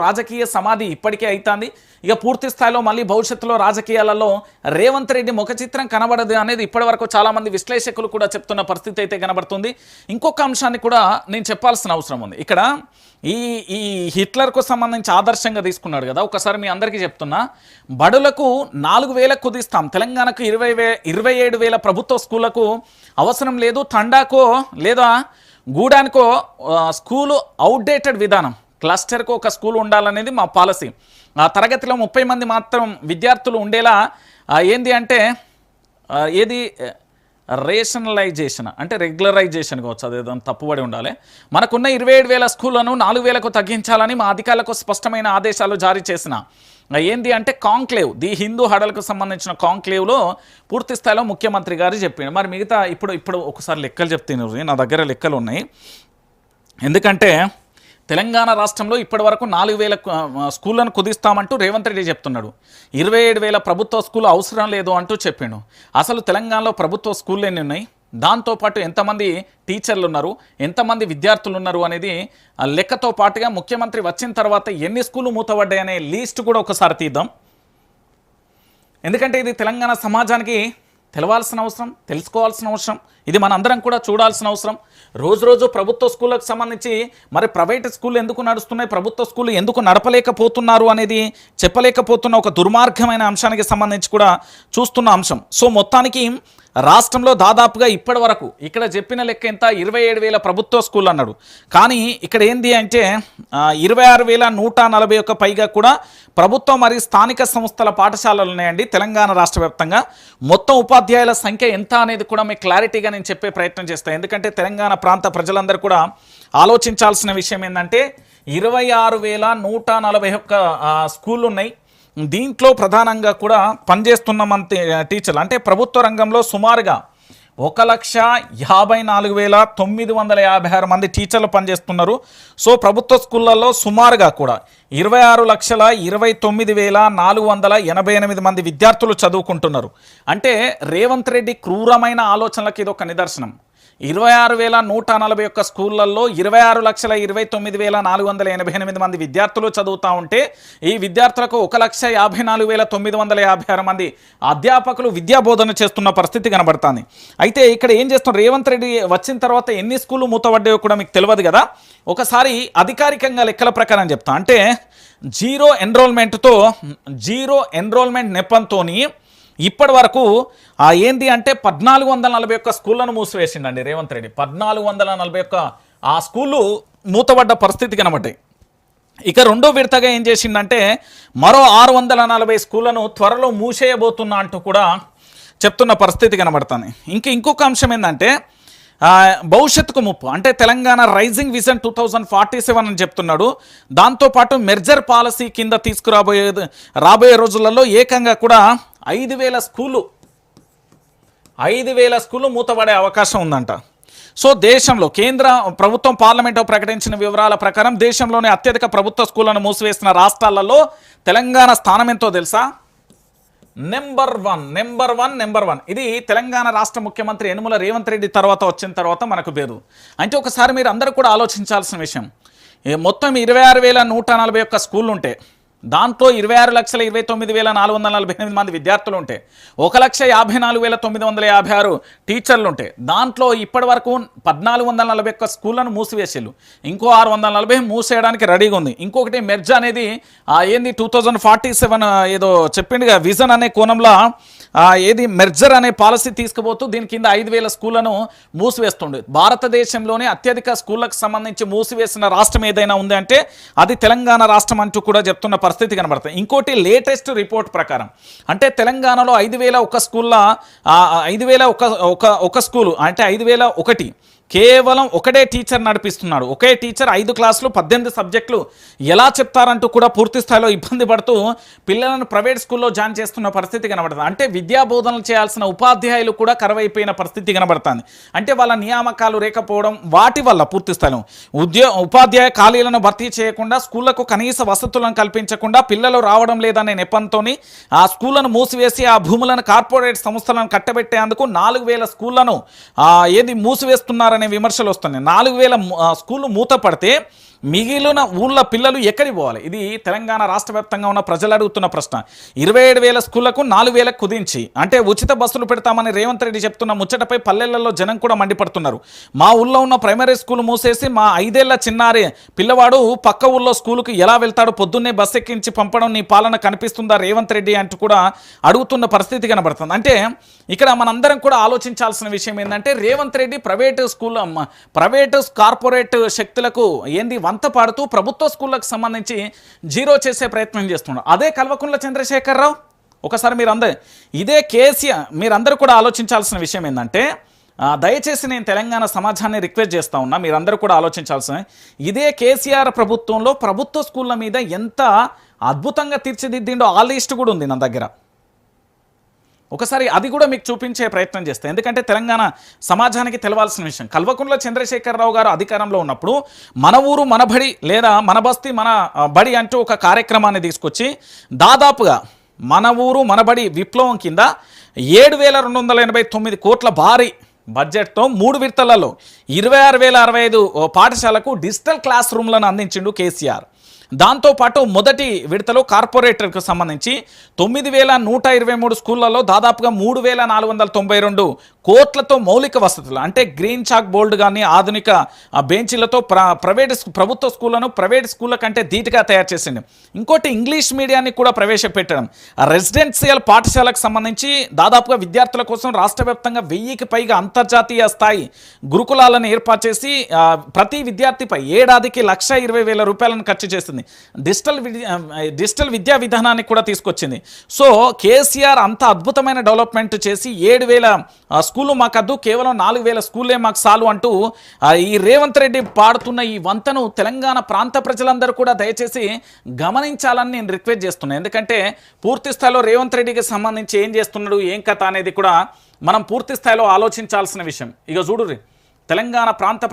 రాజకీయ సమాధి ఇప్పటికే అవుతుంది. ఇక పూర్తి స్థాయిలో మళ్ళీ భవిష్యత్తులో రాజకీయాలలో రేవంత్ రెడ్డి ముఖ చిత్రం కనబడదు అనేది ఇప్పటివరకు చాలామంది విశ్లేషకులు కూడా చెప్తున్న పరిస్థితి అయితే కనబడుతుంది. ఇంకొక అంశాన్ని కూడా నేను చెప్పాల్సిన అవసరం ఉంది. ఇక్కడ ఈ హిట్లర్కు సంబంధించి ఆదర్శంగా తీసుకున్నాడు కదా, ఒకసారి మీ అందరికీ చెప్తున్నా, బడులకు 4,000 కుదిస్తాం, తెలంగాణకు 27,000 ప్రభుత్వ స్కూళ్లకు అవసరం లేదు, తండాకో లేదా గూడానికో స్కూలు అవుట్డేటెడ్ విధానం, క్లస్టర్కు ఒక స్కూల్ ఉండాలనేది మా పాలసీ. ఆ తరగతిలో 30 మంది మాత్రం విద్యార్థులు ఉండేలా ఏంది అంటే ఏది రేషనలైజేషన్ అంటే రెగ్యులరైజేషన్ కావచ్చు, అదేదో తప్పుబడి ఉండాలి. మనకున్న 27,000 స్కూళ్లను 4,000కు తగ్గించాలని మా అధికారులకు స్పష్టమైన ఆదేశాలు జారీ చేసిన ఏంది అంటే కాంక్లేవ్, ది హిందూ హడలకు సంబంధించిన కాంక్లేవ్లో పూర్తి స్థాయిలో ముఖ్యమంత్రి గారు చెప్పిండు. మరి మిగతా ఇప్పుడు ఒకసారి లెక్కలు చెప్తున్నారు, నా దగ్గర లెక్కలు ఉన్నాయి. ఎందుకంటే తెలంగాణ రాష్ట్రంలో ఇప్పటి వరకు 4,000 స్కూళ్ళను కుదిస్తామంటూ రేవంత్ రెడ్డి చెప్తున్నాడు. 27,000 ప్రభుత్వ స్కూల్ అవసరం లేదు అంటూ చెప్పిండు. అసలు తెలంగాణలో ప్రభుత్వ స్కూళ్ళు ఎన్ని ఉన్నాయి, దాంతోపాటు ఎంతమంది టీచర్లు ఉన్నారు, ఎంతమంది విద్యార్థులు ఉన్నారు అనేది లెక్కతో పాటుగా ముఖ్యమంత్రి వచ్చిన తర్వాత ఎన్ని స్కూళ్ళు మూతపడ్డాయి అనే లీస్ట్ కూడా ఒకసారి తీద్దాం. ఎందుకంటే ఇది తెలంగాణ సమాజానికి తెలవాల్సిన అవసరం, తెలుసుకోవాల్సిన అవసరం, ఇది మనందరం కూడా చూడాల్సిన అవసరం. రోజు ప్రభుత్వ స్కూళ్ళకు సంబంధించి మరి ప్రైవేట్ స్కూళ్ళు ఎందుకు నడుస్తున్నాయి, ప్రభుత్వ స్కూళ్ళు ఎందుకు నడపలేకపోతున్నారు అనేది చెప్పలేకపోతున్న ఒక దుర్మార్గమైన అంశానికి సంబంధించి కూడా చూస్తున్న అంశం. సో మొత్తానికి రాష్ట్రంలో దాదాపుగా ఇప్పటి వరకు ఇక్కడ చెప్పిన లెక్క ఎంత, 27,000 ప్రభుత్వ స్కూళ్ళు అన్నాడు. కానీ ఇక్కడ ఏంది అంటే 26,141 పైగా కూడా ప్రభుత్వ మరియు స్థానిక సంస్థల పాఠశాలలు ఉన్నాయండి తెలంగాణ రాష్ట్ర వ్యాప్తంగా. మొత్తం ఉపాధ్యాయుల సంఖ్య ఎంత అనేది కూడా మీకు క్లారిటీగా నేను చెప్పే ప్రయత్నం చేస్తాను. ఎందుకంటే తెలంగాణ ప్రాంత ప్రజలందరూ కూడా ఆలోచించాల్సిన విషయం ఏంటంటే 26,141 స్కూళ్ళు ఉన్నాయి. దీంట్లో ప్రధానంగా కూడా పనిచేస్తున్న మంది టీచర్లు అంటే ప్రభుత్వ రంగంలో సుమారుగా 1,54,956 మంది టీచర్లు పనిచేస్తున్నారు. సో ప్రభుత్వ స్కూళ్ళల్లో సుమారుగా కూడా 26,29,488 మంది విద్యార్థులు చదువుకుంటున్నారు. అంటే రేవంత్ రెడ్డి క్రూరమైన ఆలోచనలకు ఇది ఒక నిదర్శనం. 26,141 స్కూళ్ళల్లో 26,29,488 మంది విద్యార్థులు చదువుతూ ఉంటే ఈ విద్యార్థులకు 1,54,956 మంది అధ్యాపకులు విద్యాబోధన చేస్తున్న పరిస్థితి కనబడుతుంది. అయితే ఇక్కడ ఏం చేస్తున్నారు, రేవంత్ రెడ్డి వచ్చిన తర్వాత ఎన్ని స్కూళ్ళు మూతపడ్డాయో కూడా మీకు తెలియదు కదా. ఒకసారి అధికారికంగా లెక్కల ప్రకారం చెప్తా. అంటే జీరో ఎన్రోల్మెంట్ నెపంతో ఇప్పటి వరకు ఏంది అంటే 1,441 స్కూళ్ళను మూసివేసిండండి రేవంత్ రెడ్డి. 1,441 ఆ స్కూళ్ళు మూతపడ్డ పరిస్థితి కనబడ్డాయి. ఇక రెండో విడతగా ఏం చేసిందంటే మరో 640 స్కూళ్ళను త్వరలో మూసేయబోతున్నా అంటూ కూడా చెప్తున్న పరిస్థితి కనబడుతుంది. ఇంకొక అంశం ఏంటంటే భవిష్యత్తుకు ముప్పు అంటే తెలంగాణ రైజింగ్ విజన్ 2047 అని చెప్తున్నాడు. దాంతోపాటు మెర్జర్ పాలసీ కింద రాబోయే రోజులలో ఏకంగా కూడా 5,000 స్కూళ్ళు మూతపడే అవకాశం ఉందంట. సో దేశంలో కేంద్ర ప్రభుత్వం పార్లమెంట్లో ప్రకటించిన వివరాల ప్రకారం దేశంలోనే అత్యధిక ప్రభుత్వ స్కూళ్లను మూసివేసిన రాష్ట్రాలలో తెలంగాణ స్థానం ఎంతో తెలుసా? Number one. ఇది తెలంగాణ రాష్ట్ర ముఖ్యమంత్రి యనుమల రేవంత్ రెడ్డి వచ్చిన తర్వాత మనకు పేరు. అంటే ఒకసారి మీరు అందరూ కూడా ఆలోచించాల్సిన విషయం, మొత్తం 26,141 స్కూళ్ళు ఉంటే దాంట్లో 26,29,448 మంది విద్యార్థులు ఉంటే 1,54,956 టీచర్లు ఉంటే దాంట్లో ఇప్పటి వరకు 1,441 స్కూళ్ళను మూసివేసేళ్ళు. ఇంకో 640 మూసేయడానికి రెడీగా ఉంది. ఇంకొకటి మెర్జ్ అనేది ఏంది 2047 ఏదో చెప్పిండిగా విజన్ అనే కోణంలో ఏది మెర్జర్ అనే పాలసీ తీసుకుపోతూ దీని కింద 5,000 స్కూళ్ళను మూసివేస్తుండే. భారతదేశంలోనే అత్యధిక స్కూళ్ళకు సంబంధించి మూసివేసిన రాష్ట్రం ఏదైనా ఉంది అంటే అది తెలంగాణ రాష్ట్రం అంటూ కూడా చెప్తున్న పరిస్థితి కనబడుతుంది. ఇంకోటి లేటెస్ట్ రిపోర్ట్ ప్రకారం అంటే తెలంగాణలో 5,001 స్కూళ్ళ 5,001 స్కూలు అంటే 5,001 కేవలం ఒకటే టీచర్ నడిపిస్తున్నాడు. ఒకే టీచర్ 5 క్లాసులు 18 సబ్జెక్టులు ఎలా చెప్తారంటూ కూడా పూర్తి స్థాయిలో ఇబ్బంది పడుతూ పిల్లలను ప్రైవేట్ స్కూల్లో జాయిన్ చేస్తున్న పరిస్థితి కనబడుతుంది. అంటే విద్యా బోధనలు చేయాల్సిన ఉపాధ్యాయులు కూడా కరువైపోయిన పరిస్థితి కనబడుతుంది. అంటే వాళ్ళ నియామకాలు లేకపోవడం వాటి వల్ల పూర్తి స్థాయిలో ఉపాధ్యాయ ఖాళీలను భర్తీ చేయకుండా స్కూళ్లకు కనీస వసతులను కల్పించకుండా పిల్లలు రావడం లేదనే నెపంతో ఆ స్కూళ్లను మూసివేసి ఆ భూములను కార్పొరేట్ సంస్థలను కట్టబెట్టేందుకు 4,000 స్కూళ్లను మూసివేస్తున్నారు అనే విమర్శలు వస్తున్నాయి. 4,000 స్కూళ్ళు మూతపడితే మిగిలిన ఊళ్ళ పిల్లలు ఎక్కడికి పోవాలి? ఇది తెలంగాణ రాష్ట్ర వ్యాప్తంగా ఉన్న ప్రజలు అడుగుతున్న ప్రశ్న. 27,000 స్కూళ్లకు 4,000 కుదించి అంటే ఉచిత బస్సులు పెడతామని రేవంత్ రెడ్డి చెప్తున్న ముచ్చటపై పల్లెలలో జనం కూడా మండిపడుతున్నారు. మా ఊళ్ళో ఉన్న ప్రైమరీ స్కూల్ మూసేసి మా 5 ఏళ్ల చిన్నారి పిల్లవాడు పక్క ఊళ్ళో స్కూలుకు ఎలా వెళ్తాడు? పొద్దున్నే బస్సు ఎక్కించి పంపడం నీ పాలన కనిపిస్తుందా రేవంత్ రెడ్డి అంటూ కూడా అడుగుతున్న పరిస్థితి కనబడుతుంది. అంటే ఇక్కడ మనందరం కూడా ఆలోచించాల్సిన విషయం ఏంటంటే రేవంత్ రెడ్డి ప్రైవేటు కార్పొరేట్ శక్తులకు ఏంది వంత పాడుతూ ప్రభుత్వ స్కూళ్ళకు సంబంధించి జీరో చేసే ప్రయత్నం చేస్తున్నారు. అదే కల్వకుంట్ల చంద్రశేఖరరావు ఒకసారి ఇదే కేసీఆర్ మీరందరూ కూడా ఆలోచించాల్సిన విషయం ఏంటంటే దయచేసి నేను తెలంగాణ సమాజాన్ని రిక్వెస్ట్ చేస్తూ ఉన్నా, మీరందరూ కూడా ఆలోచించాల్సిన ఇదే కేసీఆర్ ప్రభుత్వంలో ప్రభుత్వ స్కూళ్ళ మీద ఎంత అద్భుతంగా తీర్చిదిద్దిండో ఆ లిస్ట్ కూడా ఉంది నా దగ్గర. ఒకసారి అది కూడా మీకు చూపించే ప్రయత్నం చేస్తే, ఎందుకంటే తెలంగాణ సమాజానికి తెలవాల్సిన విషయం. కల్వకుంట్ల చంద్రశేఖరరావు గారు అధికారంలో ఉన్నప్పుడు మన ఊరు మన బడి లేదా మన బస్తీ మన బడి అంటూ ఒక కార్యక్రమాన్ని తీసుకొచ్చి దాదాపుగా మన ఊరు మన బడి విప్లవం కింద 7,289 కోట్ల భారీ బడ్జెట్తో 3 విడతలలో 26,065 పాఠశాలకు డిజిటల్ క్లాస్ రూమ్లను అందించిండు కేసీఆర్. దాంతోపాటు మొదటి విడతలో కార్పొరేటర్కు సంబంధించి 9,123 స్కూళ్లలో దాదాపుగా 3,492 కోట్లతో మౌలిక వసతులు అంటే గ్రీన్ చాక్ బోర్డు కానీ ఆధునిక బెంచీలతో ప్రభుత్వ స్కూళ్లను ప్రైవేట్ స్కూళ్ళ కంటే ధీటుగా తయారు చేసింది. ఇంకోటి ఇంగ్లీష్ మీడియాన్ని కూడా ప్రవేశపెట్టడం. రెసిడెన్షియల్ పాఠశాలకు సంబంధించి దాదాపుగా విద్యార్థుల కోసం రాష్ట్ర వ్యాప్తంగా 1000కి పైగా అంతర్జాతీయ స్థాయి గురుకులాలను ఏర్పాటు చేసి ప్రతి విద్యార్థిపై ఏడాదికి 1,20,000 రూపాయలను ఖర్చు చేస్తుంది. డిజిటల్ విద్యా విధానాన్ని కూడా తీసుకొచ్చింది. సో కేసీఆర్ అంత అద్భుతమైన డెవలప్మెంట్ చేసి 7,000 స్కూళ్ళు మాకద్దు, కేవలం 4,000 స్కూళ్ళే మాకు చాలు అంటూ ఈ రేవంత్ రెడ్డి పాడుతున్న ఈ వంతను తెలంగాణ ప్రాంత ప్రజలందరూ కూడా దయచేసి గమనించాలని నేను రిక్వెస్ట్ చేస్తున్నాను. ఎందుకంటే పూర్తి స్థాయిలో రేవంత్ రెడ్డికి సంబంధించి ఏం చేస్తున్నాడు ఏం కథ అనేది కూడా మనం పూర్తి స్థాయిలో ఆలోచించాల్సిన విషయం. ఇక చూడు తెలంగాణ ప్రాంత